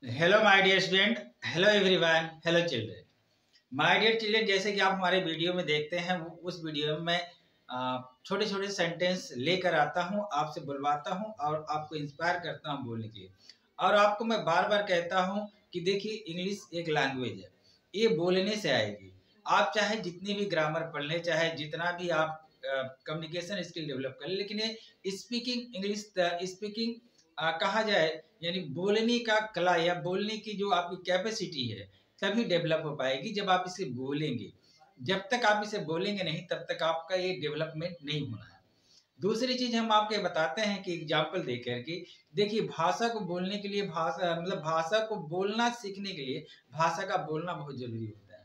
Hello my dear student, hello everyone, hello children. My dear children, जैसे कि आप हमारे वीडियो में देखते हैं उस वीडियो में मैं छोटे छोटे सेंटेंस लेकर आता हूं, आपसे बुलवाता हूं और आपको इंस्पायर करता हूं बोलने के लिए। और आपको मैं बार बार कहता हूं कि देखिए, इंग्लिश एक लैंग्वेज है, ये बोलने से आएगी। आप चाहे जितनी भी ग्रामर पढ़ लें, चाहे जितना भी आप कम्युनिकेशन स्किल डेवलप कर लें, लेकिन ये स्पीकिंग इंग्लिश, स्पीकिंग कहा जाए, यानी बोलने का कला या बोलने की जो आपकी कैपेसिटी है तभी डेवलप हो पाएगी जब आप इसे बोलेंगे। जब तक आप इसे बोलेंगे नहीं, तब तक आपका ये डेवलपमेंट नहीं होना है। दूसरी चीज हम आपको ये बताते हैं कि एग्जाम्पल देकर के देखिए, भाषा को बोलने के लिए, भाषा मतलब भाषा को बोलना सीखने के लिए भाषा का बोलना बहुत जरूरी होता है।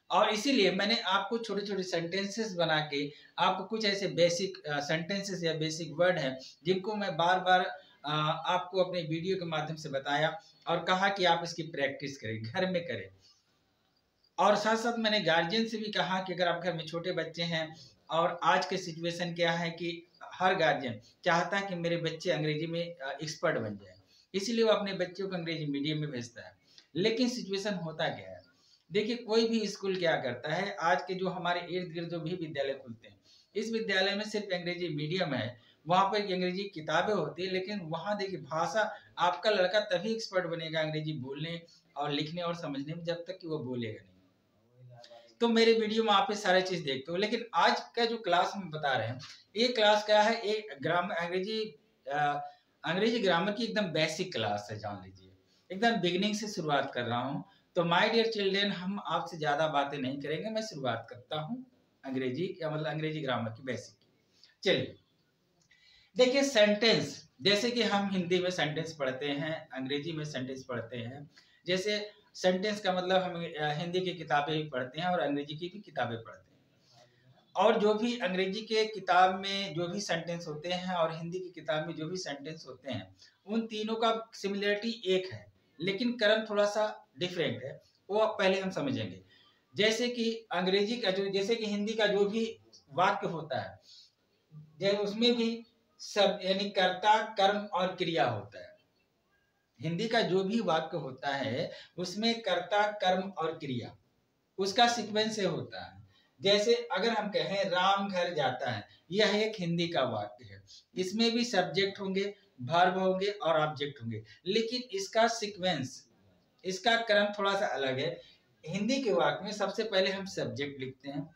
और इसीलिए मैंने आपको छोटे छोटे सेंटेंसेस बना के आपको कुछ ऐसे बेसिक सेंटेंसेस या बेसिक वर्ड हैं जिनको मैं बार बार आपको अपने वीडियो के माध्यम से बताया और कहा कि आप इसकी प्रैक्टिस करें, घर में करें। और साथ साथ मैंने गार्जियन से भी कहा कि अगर आप घर में छोटे बच्चे हैं, और आज के सिचुएशन क्या है कि हर गार्जियन चाहता है कि मेरे बच्चे अंग्रेजी में एक्सपर्ट बन जाए, इसीलिए वो अपने बच्चों को अंग्रेजी मीडियम में भेजता है। लेकिन सिचुएशन होता क्या है, देखिए, कोई भी स्कूल क्या करता है, आज के जो हमारे इर्द गिर्द जो भी विद्यालय खुलते हैं, इस विद्यालय में सिर्फ अंग्रेजी मीडियम है, वहां पर अंग्रेजी किताबें होती है, लेकिन वहां देखिए भाषा, आपका लड़का तभी एक्सपर्ट बनेगा अंग्रेजी बोलने और लिखने और समझने में जब तक कि वो बोलेगा नहीं। तो मेरे वीडियो में आप ये सारे चीज देखते हो, लेकिन आज का जो क्लास में बता रहे हैं, ये क्लास क्या है, एक ग्रामर अंग्रेजी ग्रामर की एकदम बेसिक क्लास है, जान लीजिए। एकदम बिगिनिंग से शुरुआत कर रहा हूँ। तो माय डियर चिल्ड्रन, हम आपसे ज्यादा बातें नहीं करेंगे, मैं शुरुआत करता हूँ अंग्रेजी या मतलब अंग्रेजी ग्रामर की बेसिक की। चलिए देखिए, सेंटेंस, जैसे कि हम हिंदी में सेंटेंस पढ़ते हैं, अंग्रेजी में सेंटेंस पढ़ते हैं। जैसे सेंटेंस का मतलब हम हिंदी की किताबें भी पढ़ते हैं और अंग्रेजी की भी किताबें पढ़ते हैं। और जो भी अंग्रेजी के किताब में जो भी सेंटेंस होते हैं और हिंदी की किताब में जो भी सेंटेंस होते हैं, उन तीनों का सिमिलरिटी एक है, लेकिन क्रम थोड़ा सा डिफरेंट है। वो अब पहले हम समझेंगे। जैसे कि अंग्रेजी का जो, जैसे कि हिंदी का जो भी वाक्य होता है, जैसे उसमें भी सब यानी कर्ता, कर्म और क्रिया होता है। हिंदी का जो भी वाक्य होता है उसमें कर्ता, कर्म और क्रिया, उसका सीक्वेंस से होता है। जैसे अगर हम कहें राम घर जाता है, यह एक हिंदी का वाक्य है। इसमें भी सब्जेक्ट होंगे, वर्ब होंगे और ऑब्जेक्ट होंगे, लेकिन इसका सीक्वेंस, इसका क्रम थोड़ा सा अलग है। हिंदी के वाक्य में सबसे पहले हम सब्जेक्ट लिखते हैं,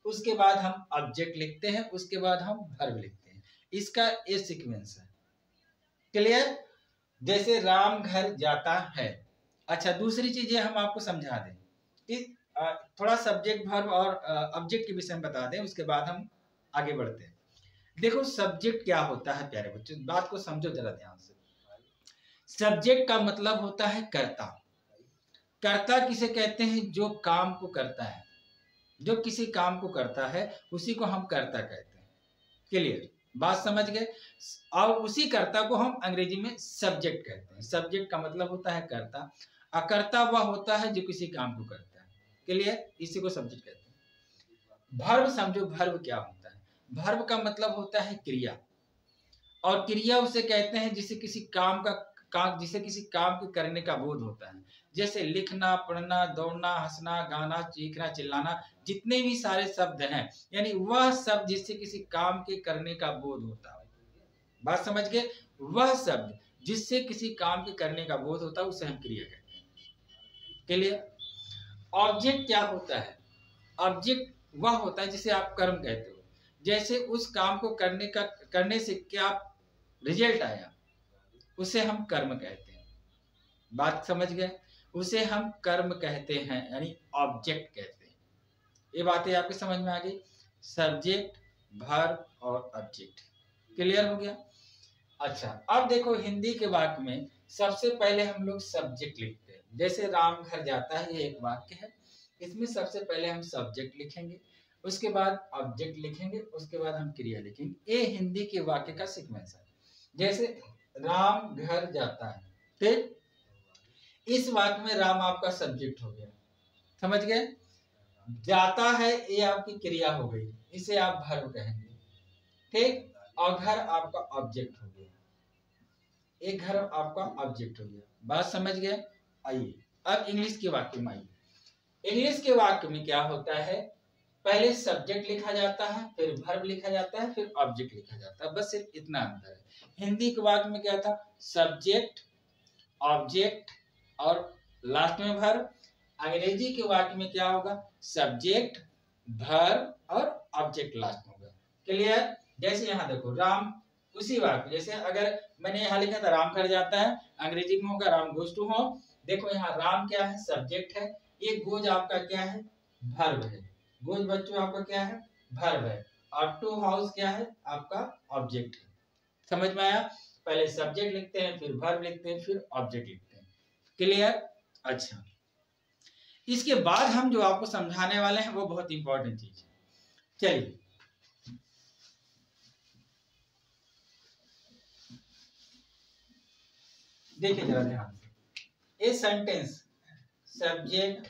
उसके बाद हम ऑब्जेक्ट लिखते हैं, उसके बाद हम वर्ब लिखते हैं। इसका ये सीक्वेंस है। क्लियर? जैसे राम घर जाता है। अच्छा, दूसरी चीज ये हम आपको समझा दें कि थोड़ा सब्जेक्ट, वर्ब और ऑब्जेक्ट के विषय में बता दें, उसके बाद हम आगे बढ़ते हैं। देखो, सब्जेक्ट क्या होता है प्यारे बच्चों, बात को समझो जरा ध्यान से। सब्जेक्ट का मतलब होता है कर्ता। कर्ता किसे कहते हैं? जो काम को करता है, जो किसी काम को करता है उसी को हम कर्ता कहते हैं। क्लियर? बात समझ गए? और उसी कर्ता को हम अंग्रेजी में सब्जेक्ट कहते हैं। सब्जेक्ट का मतलब होता है कर्ता, अकर्ता वह होता है जो किसी काम को करता है। क्लियर? इसी को सब्जेक्ट कहते हैं। भर्व समझो, भर्व क्या होता है? भर्व का मतलब होता है क्रिया, और क्रिया उसे कहते हैं जिसे किसी काम का जिसे किसी काम के करने का बोध होता है। जैसे लिखना, पढ़ना, दौड़ना, हंसना, गाना, चीखना, चिल्लाना, जितने भी सारे शब्द हैं, यानी वह शब्द जिससे किसी काम के करने का बोध होता है। बात समझ गए? वह शब्द जिससे किसी काम के करने का बोध होता है उसे हम क्रिया कहते हैं। क्लियर? ऑब्जेक्ट क्या होता है? ऑब्जेक्ट वह होता है जिसे आप कर्म कहते हो। जैसे उस काम को करने से क्या रिजल्ट आया, उसे हम कर्म कहते हैं। बात समझ गए? उसे हम कर्म कहते हैं, यानी ऑब्जेक्ट कहते हैं। ये बातें आपके समझ में आ गई? सब्जेक्ट, वर्ब और ऑब्जेक्ट। क्लियर हो गया? अच्छा, अब देखो, हिंदी के वाक्य में सबसे पहले हम लोग सब्जेक्ट लिखते हैं। जैसे राम घर जाता है, ये एक वाक्य है, इसमें सबसे पहले हम सब्जेक्ट लिखेंगे, उसके बाद ऑब्जेक्ट लिखेंगे, उसके बाद हम क्रिया लिखेंगे। ये हिंदी के वाक्य का सीक्वेंस है। जैसे राम घर जाता है, फिर इस वाक्य में राम आपका सब्जेक्ट हो गया, समझ गए? जाता है ये आपकी क्रिया हो गई, इसे आप वर्ब कहेंगे। ठीक? और घर आपका ऑब्जेक्ट हो गया, एक घर आपका ऑब्जेक्ट हो गया। बात समझ गए? आइए अब इंग्लिश के वाक्य में आइए। इंग्लिश के वाक्य में क्या होता है, पहले सब्जेक्ट लिखा जाता है, फिर वर्ब लिखा जाता है, फिर ऑब्जेक्ट लिखा जाता है, बस सिर्फ इतना अंतर है। हिंदी के वाक्य में क्या था, सब्जेक्ट, ऑब्जेक्ट और लास्ट में वर्ब। अंग्रेजी के वाक्य में क्या होगा, सब्जेक्ट, वर्ब और ऑब्जेक्ट लास्ट में होगा। क्लियर? जैसे यहाँ देखो राम, उसी वाक्य जैसे अगर मैंने यहाँ लिखा था राम घर जाता है, अंग्रेजी में होगा राम गोज टू होम। देखो यहाँ राम क्या है, सब्जेक्ट है, ये गोज आपका क्या है, वर्ब है। गोज बच्चों आपका क्या है, वर्ब है, और टू हाउस क्या है आपका ऑब्जेक्ट है। समझ में आया? पहले सब्जेक्ट लिखते हैं, फिर वर्ब लिखते हैं, फिर ऑब्जेक्ट लिखते हैं। क्लियर? अच्छा, इसके बाद हम जो आपको समझाने वाले हैं वो बहुत इंपॉर्टेंट चीज है। चलिए देखिए जरा ध्यान से, ये सेंटेंस सब्जेक्ट,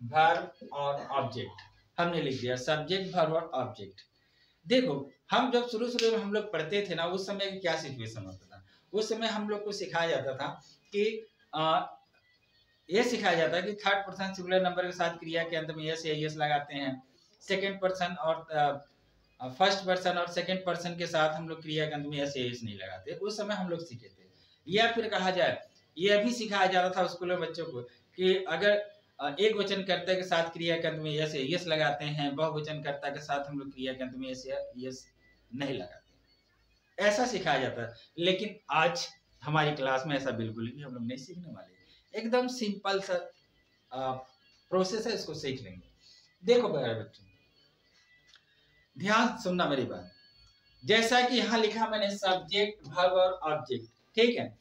वर्ब और ऑब्जेक्ट हमने लिख दिया, सब्जेक्ट, वर्ब और ऑब्जेक्ट। देखो हम जब शुरू में हम लोग पढ़ते थे ना, उस समय क्या सिचुएशन होता था, उस समय हम लोग को सिखाया जाता था कि ये सिखाया जाता है कि थर्ड पर्सन सिंगुलर नंबर के साथ क्रिया के अंत में यस या यस लगाते हैं। सेकंड पर्सन और फर्स्ट पर्सन और सेकंड पर्सन के साथ हम लोग क्रिया के अंत में यस या यस नहीं लगाते, उस समय हम लोग सीखे थे। या फिर कहा जाए, यह भी सिखाया जाता था स्कूल में बच्चों को कि अगर एक वचन कर्ता के साथ क्रिया के अंत में यस या यस लगाते हैं, बहुवचन कर्ता के साथ हम लोग क्रिया के अंत में यस या यस नहीं लगाते, ऐसा सिखाया जाता है। लेकिन आज हमारी क्लास में ऐसा बिल्कुल भी हम लोग नहीं सीखने वाले, एकदम सिंपल सा प्रोसेस है, इसको सीख लेंगे। देखो प्यारे बच्चों, ध्यान सुनना मेरी बात। जैसा कि यहाँ लिखा मैंने सब्जेक्ट, वर्ब और ऑब्जेक्ट, ठीक है।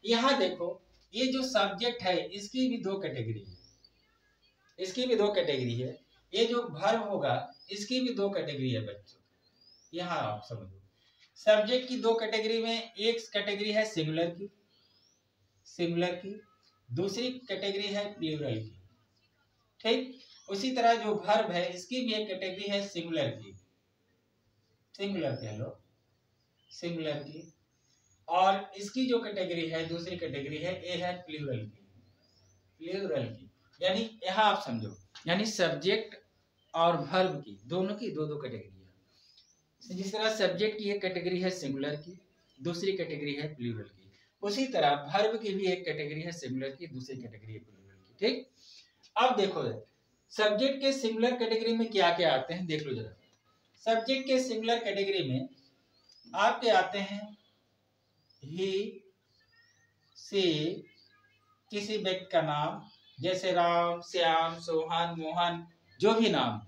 यहाँ देखो ये जो सब्जेक्ट है इसकी भी दो कैटेगरी है, इसकी भी दो कैटेगरी है। ये जो वर्ब होगा इसकी भी दो कैटेगरी है बच्चों, यहाँ आप समझो। सब्जेक्ट की दो कैटेगरी में, एक कैटेगरी है सिंगुलर की, सिंगुलर की, दूसरी कैटेगरी है प्लूरल की, ठीक। उसी तरह जो वर्ब है इसकी भी एक कैटेगरी है सिंगुलर की, सिंगुलर कह लो, सिंगुलर की, और इसकी जो कैटेगरी है दूसरी कैटेगरी है, ये है प्लूरल की, प्लूरल की। यानी यहाँ आप समझो, यानी सब्जेक्ट और वर्ब की दोनों की दो दो कैटेगरी है। जिस तरह सब्जेक्ट की एक कैटेगरी है सिंगुलर की, दूसरी कैटेगरी है प्लूरल की, उसी तरह वर्ब की भी एक कैटेगरी है सिंगुलर की, दूसरी कैटेगरी है प्लूरल की, ठीक। अब देखो सब्जेक्ट के सिंगुलर कैटेगरी में क्या क्या आते हैं, देख लो जरा। सब्जेक्ट के सिंगुलर कैटेगरी में आपके आते हैं ही, सी, किसी व्यक्ति का नाम, जैसे राम, श्याम, सोहन, मोहन, जो भी नाम,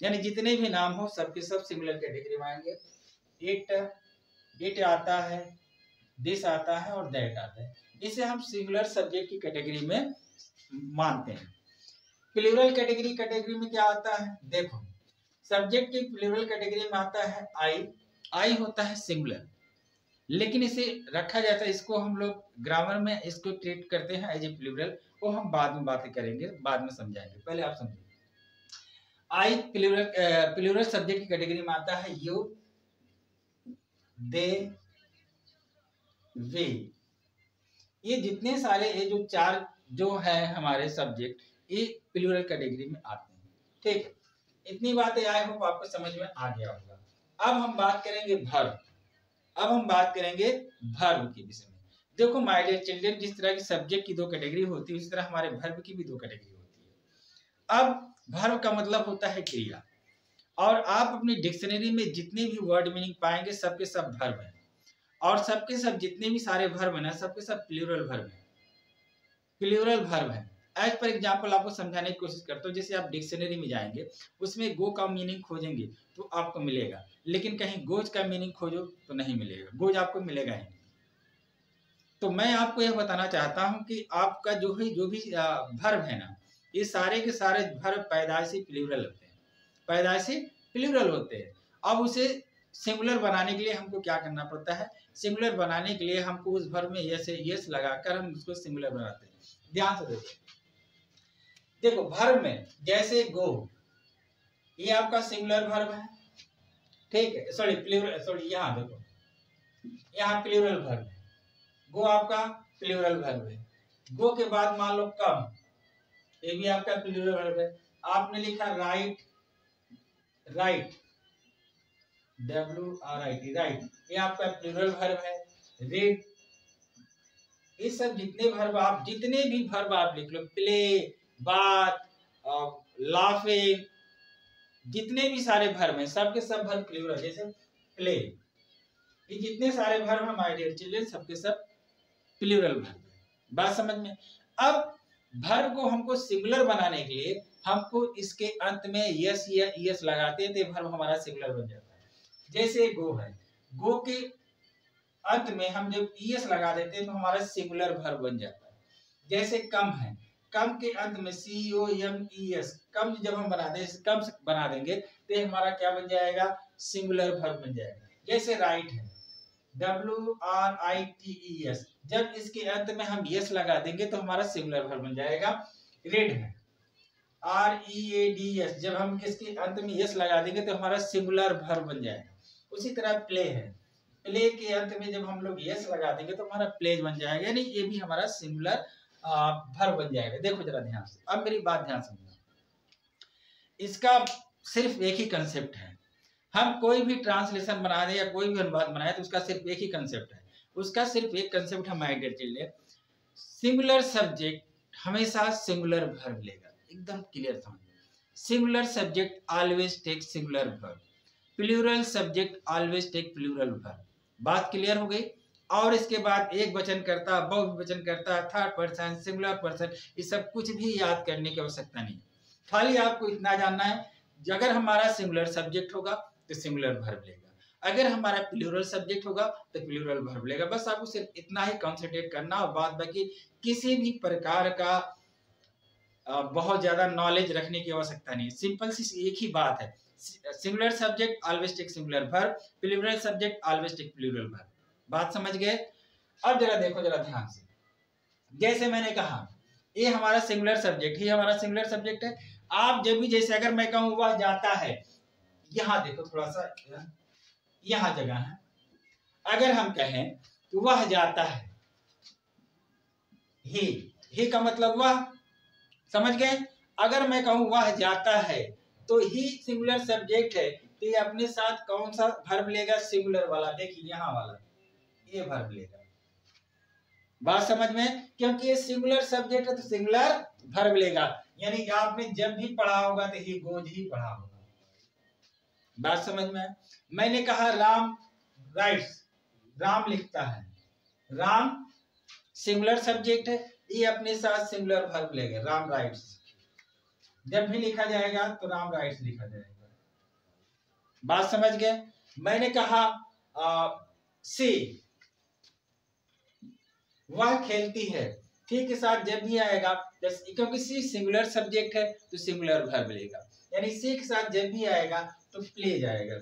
यानी जितने भी नाम हो सबके सब सिंगुलर कैटेगरी में आएंगे। इट आता है, दिस आता है और दैट आता है, इसे हम सिंगुलर सब्जेक्ट की कैटेगरी में मानते हैं। प्लूरल कैटेगरी में क्या आता है, देखो सब्जेक्ट की प्लूरल कैटेगरी में आता है आई। आई होता है सिंगुलर, लेकिन इसे रखा जाता है, इसको हम लोग ग्रामर में इसको ट्रीट करते हैं एज ए प्लूरल, वो हम बाद में बातें करेंगे, बाद में समझाएंगे, पहले आप समझिए। आई प्लूरल सब्जेक्ट की कैटेगरी में आता है यू, दे, वे। ये जितने सारे, ये जो चार जो है हमारे सब्जेक्ट, ये प्लूरल कैटेगरी में आते हैं, ठीक। इतनी बातें आई होप आपको समझ में आ गया होगा। अब हम बात करेंगे वर्ब, अब हम बात करेंगे वर्ब के विषय में। देखो माय डियर चिल्ड्रन, जिस तरह की सब्जेक्ट की दो कैटेगरी होती है उस तरह हमारे वर्ब की भी दो कैटेगरी होती है। अब वर्ब का मतलब होता है क्रिया, और आप अपनी डिक्शनरी में जितने भी वर्ड मीनिंग पाएंगे सबके सब वर्ब है, और सबके सब जितने भी सारे वर्ब है ना, सबके सब प्लूरल वर्ब है, प्लूरल वर्ब है। एज पर एग्जाम्पल आपको समझाने की कोशिश करता हूँ। जैसे आप डिक्शनरी में जाएंगे, उसमें गो का मीनिंग खोजेंगे तो आपको मिलेगा, लेकिन कहीं गोज का मीनिंग खोजो तो नहीं मिलेगा, गोज आपको मिलेगा ही। तो मैं आपको यह बताना चाहता हूं कि आपका जो भी वर्ब है ना, ये सारे के सारे वर्ब पैदाइशी प्लूरल होते हैं, पैदाइशी प्लूरल होते हैं। अब उसे सिंगुलर बनाने के लिए हमको क्या करना पड़ता है, सिंगुलर बनाने के लिए हमको उस वर्ब में यस लगाकर हम उसको सिंगुलर बनाते हैं। ध्यान से देखो वर्ब में जैसे गो, ये आपका सिंगुलर वर्ब है, ठीक है, सॉरी प्लूरल, सॉरी यहाँ देखो, यहाँ प्लूरल वर्ब है, गो आपका प्लूरल वर्ब है। गो के बाद मान लो कम, ये भी आपका प्लूरल वर्ब है। आपने लिखा राइट, राइट WRIT राइट, ये आपका प्लूरल वर्ब है। रीड, ये सब जितने भी वर्ब आप लिख लो, प्ले, बात, लाफिंग, जितने भी सारे वर्ब हैं सबके सब वर्ब प्लूरल। जैसे प्ले, ये जितने सारे वर्ब हैं माय डियर चिल्ड्रन सबके सब प्लूरल वर्ब है। बात समझ में? अब वर्ब को हमको सिंगुलर बनाने के लिए हमको इसके अंत में यस या ईएस लगाते हैं तो वर्ब हमारा सिंगुलर बन जाता है। जैसे गो है, गो के अंत में हम जब ईएस लगा देते हैं तो हमारा सिंगुलर वर्ब बन जाता है। जैसे कम है, कम के अंत में COMES, कम जब हम बना दें, कम बना देंगे तो हमारा क्या बन जाएगा? सिंगुलर वर्ब बन जाएगा। जैसे राइट है, WRITES, जब इसके अंत में हम यस लगा देंगे तो हमारा सिंगुलर वर्ब बन जाएगा। रीड है, READS, जब हम इसके अंत में यस लगा देंगे तो हमारा सिंगुलर वर्ब बन जाएगा। उसी तरह प्ले है, प्ले के अंत में जब हम लोग यस लगा देंगे तो हमारा प्लेज बन जाएगा, यानी ये भी हमारा सिंगुलर वर्ब बन जाएगा। देखो जरा ध्यान से, अब मेरी बात ध्यान समझना, इसका सिर्फ एक ही कंसेप्ट है। हम कोई भी ट्रांसलेशन बना दे या कोई भी अनुवाद बनाए तो उसका सिर्फ एक ही कंसेप्ट है। उसका सिर्फ एक कंसेप्ट है my dear children, singular subject हमेशा सिंगुलर वर्ब लेगा। एकदम क्लियर समझिए, singular subject always take singular verb, plural subject always take plural verb. बात क्लियर हो गई? और इसके बाद एक वचन करता, बहुवचन करता, थर्ड पर्सन, सिंगुलर पर्सन, ये सब कुछ भी याद करने की आवश्यकता नहीं। खाली आपको इतना जानना है, अगर हमारा सिंगुलर सब्जेक्ट होगा तो सिंगुलर वर्ब लेगा, अगर हमारा प्लूरल सब्जेक्ट होगा तो प्लूरल वर्ब लेगा। बस आपको सिर्फ इतना ही कंसंट्रेट करना और बाद बाकी किसी भी प्रकार का बहुत ज्यादा नॉलेज रखने की आवश्यकता नहीं है। सिंपल सी एक ही बात है, singular subject always take singular verb, plural subject always take plural verb. बात समझ गए? अब जरा देखो जरा ध्यान से, जैसे मैंने कहा ये हमारा सिंगुलर सब्जेक्ट, ही हमारा सिंगुलर सब्जेक्ट है। आप जब भी, जैसे अगर मैं कहूं वह जाता है, यहाँ देखो थोड़ा सा, यहाँ जगह है, अगर हम कहें तो वह जाता है, ही का मतलब वह, समझ गए? अगर मैं कहूं वह जाता है तो ही सिंगुलर सब्जेक्ट है, तो ये अपने साथ कौन सा वर्ब लेगा? सिंगुलर वाला, देखिए यहाँ वाला, ये वर्ब लेगा। बात समझ में? क्योंकि ये सिंगुलर सब्जेक्ट है तो सिंगुलर वर्ब लेगा, यानी आपने जब भी पढ़ा होगा तो ही गोज ही पढ़ा होगा। बात समझ में? मैंने कहा राम राइट्स, राम लिखता है, राम सिंगुलर सब्जेक्ट है, ये अपने साथ सिंगुलर वर्ब लेगा, राम राइट्स। जब भी लिखा जाएगा तो राम राइट्स लिखा जाएगा। बात समझ गए? मैंने कहा सी, वह खेलती है, ठीक के साथ जब भी आएगा, क्योंकि सी सिंगुलर सब्जेक्ट है तो सिंगुलर वर्ब लेगा, यानी सी के साथ जब भी आएगा तो प्लेज आएगा,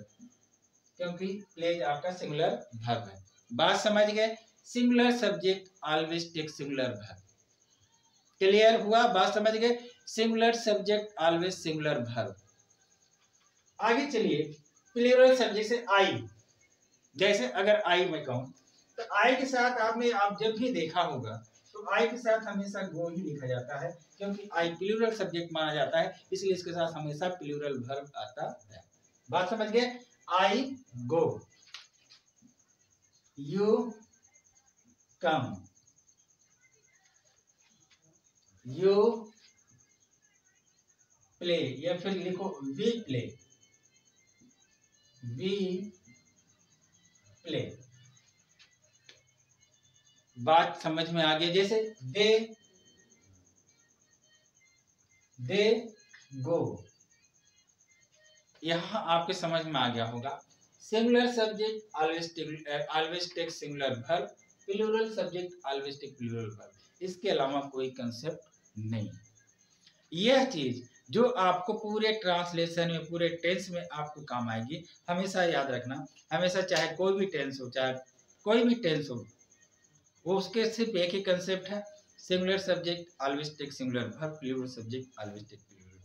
क्योंकि प्लेज आपका सिंगुलर वर्ब है। बात समझ गए? Singular subject always take singular verb. Clear हुआ? बात समझ गए? Singular subject always singular verb. आगे चलिए, प्लूरल सब्जेक्ट से आई, जैसे अगर आई मैं कहूं तो आई के साथ आप जब भी देखा होगा तो आई के साथ हमेशा गो ही लिखा जाता है, क्योंकि आई प्लूरल सब्जेक्ट माना जाता है, इसलिए इसके साथ हमेशा प्लूरल वर्ब आता है। बात समझ गए? आई गो, यू कम, यू प्ले, या फिर लिखो वी प्ले, वी प्ले। बात समझ में आ गई? जैसे दे गो, यहां आपके समझ में आ गया होगा। Singular subject always take singular verb, plural subject always take plural verb, इसके अलावा कोई कंसेप्ट नहीं। यह चीज जो आपको पूरे ट्रांसलेशन में, पूरे टेंस में आपको काम आएगी, हमेशा याद रखना। हमेशा चाहे कोई भी टेंस हो, चाहे कोई भी टेंस हो, वो उसके सिर्फ एक ही कंसेप्ट है, singular subject always take singular verb, plural subject always take plural verb.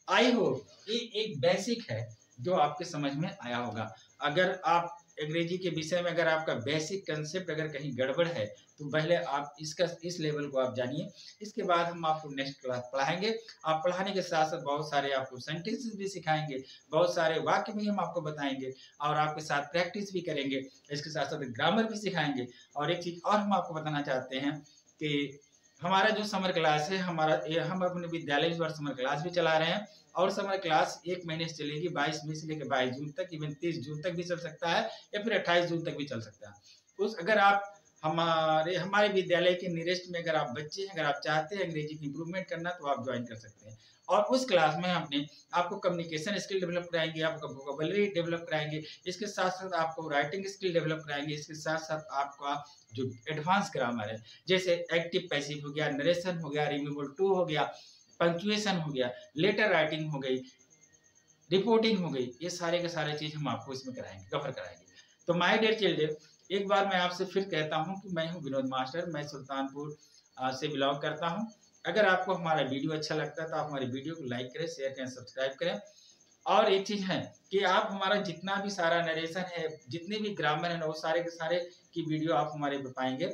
I hope ये एक बेसिक है जो आपके समझ में आया होगा। अगर आप अंग्रेजी के विषय में अगर आपका बेसिक कंसेप्ट अगर कहीं गड़बड़ है तो पहले आप इस लेवल को आप जानिए। इसके बाद हम आपको नेक्स्ट क्लास पढ़ाएंगे। आप पढ़ाने के साथ साथ बहुत सारे आपको सेंटेंसेस भी सिखाएंगे, बहुत सारे वाक्य भी हम आपको बताएंगे और आपके साथ प्रैक्टिस भी करेंगे। इसके साथ साथ ग्रामर भी सिखाएंगे। और एक चीज़ और हम आपको बताना चाहते हैं कि हमारा जो समर क्लास है, हम अपने विद्यालय इस बार समर क्लास भी चला रहे हैं और समर क्लास 1 महीने से चलेगी, 22 मई से लेकर 22 जून तक, इवन 30 जून तक भी चल सकता है या फिर 28 जून तक भी चल सकता है। अगर आप हमारे विद्यालय के नियरेस्ट में अगर आप बच्चे हैं, अगर आप चाहते हैं अंग्रेजी की इंप्रूवमेंट करना तो आप ज्वाइन कर सकते हैं। और उस क्लास में आपको कम्युनिकेशन स्किल डेवलप कराएंगे, आपको वोकैबुलरी डेवलप कराएंगे, इसके साथ साथ आपको राइटिंग स्किल डेवलप कराएंगे, इसके साथ साथ आपका जो एडवांस ग्रामर है जैसे एक्टिव पैसिव हो गया, नरेशन हो गया, रिमूवल टू हो गया, पंक्चुएशन हो गया, लेटर राइटिंग हो गई, रिपोर्टिंग हो गई, ये सारे के सारे चीज हम आपको इसमें कराएंगे, कवर कराएंगे। तो माय डियर चिल्ड्रन, एक बार मैं आपसे फिर कहता हूँ कि मैं हूँ विनोद मास्टर, मैं सुल्तानपुर से बिलोंग करता हूँ। अगर आपको हमारा वीडियो अच्छा लगता है तो आप हमारे वीडियो को लाइक करें, शेयर करें, सब्सक्राइब करें। और एक चीज है कि आप हमारा जितना भी सारा नरेशन है, जितने भी ग्रामर है, वो सारे के सारे की वीडियो आप हमारे पे पाएंगे।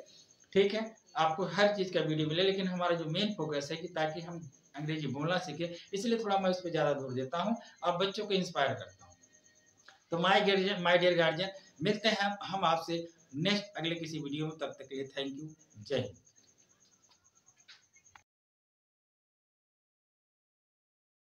ठीक है, आपको हर चीज का वीडियो मिले, लेकिन हमारा जो मेन फोकस है कि ताकि हम अंग्रेजी बोलना सीखे, इसलिए थोड़ा मैं उस पर ज्यादा जोर देता हूँ और बच्चों को इंस्पायर करता हूँ। तो माय डियर गार्जियन, मिलते हैं हम आपसे नेक्स्ट अगले किसी वीडियो में। तब तक के लिए थैंक यू, जय हिंद।